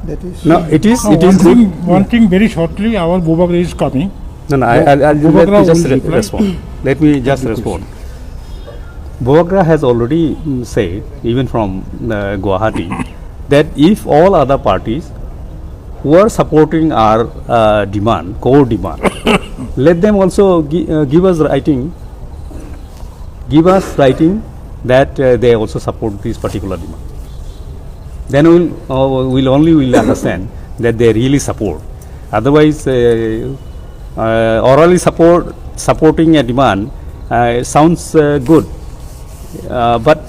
That is No, it is good. One thing very shortly, our Bobagra is coming. No, I'll let me just will reply. respond. Let me just respond. Bobagra has already said, even from Guwahati, that if all other parties who are supporting our demand, core demand, let them also give us writing that they also support this particular demand. Then we'll understand that they really support. Otherwise, orally supporting a demand sounds good, but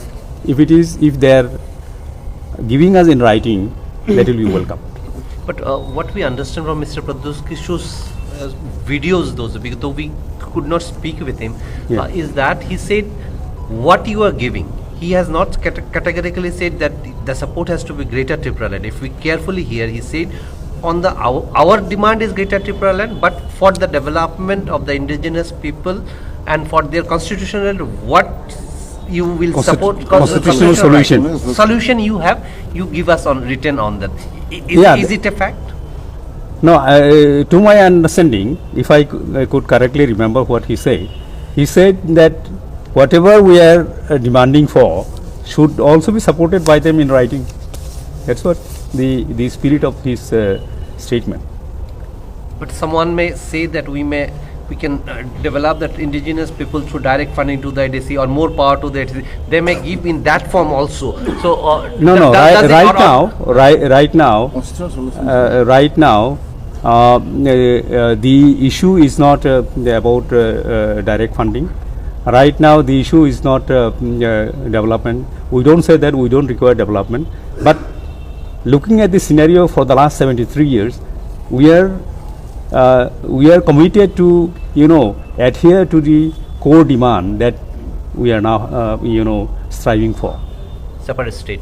if they are giving us in writing, that will be welcome. But what we understand from Mr. Pradyut Kishore's videos, though we could not speak with him, is that he said what you are giving. He has not categorically said that the support has to be greater Tipra land. If we carefully hear, he said on our demand is greater Tipra land, but for the development of the indigenous people and for their constitutional, what you will support constitutional solution you give us on written on that. Is it a fact? No, to my understanding, if I could correctly remember what he said that whatever we are demanding for should also be supported by them in writing. That's what the spirit of his statement. But someone may say that we can develop that indigenous people through direct funding to the IDC or more power to the IDC. They may give in that form also. So right now, the issue is not about direct funding. Right now, the issue is not development. We don't say that we don't require development, but looking at the scenario for the last 73 years, we are committed to adhere to the core demand that we are now striving for. Separate state.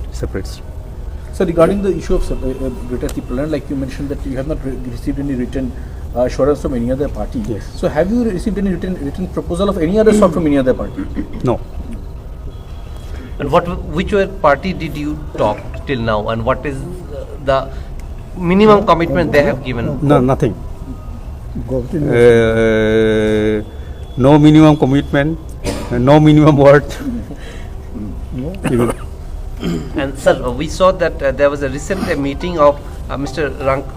So regarding the issue of greater Tipra land, like you mentioned that you have not received any written assurance from any other party. Yes. So have you received any written proposal of any other sort from any other party? No. And which party did you talk till now, and what is the minimum commitment they have given? No, nothing. No minimum commitment, no minimum word. And sir, we saw that there was a recent meeting of Mr. Ringkha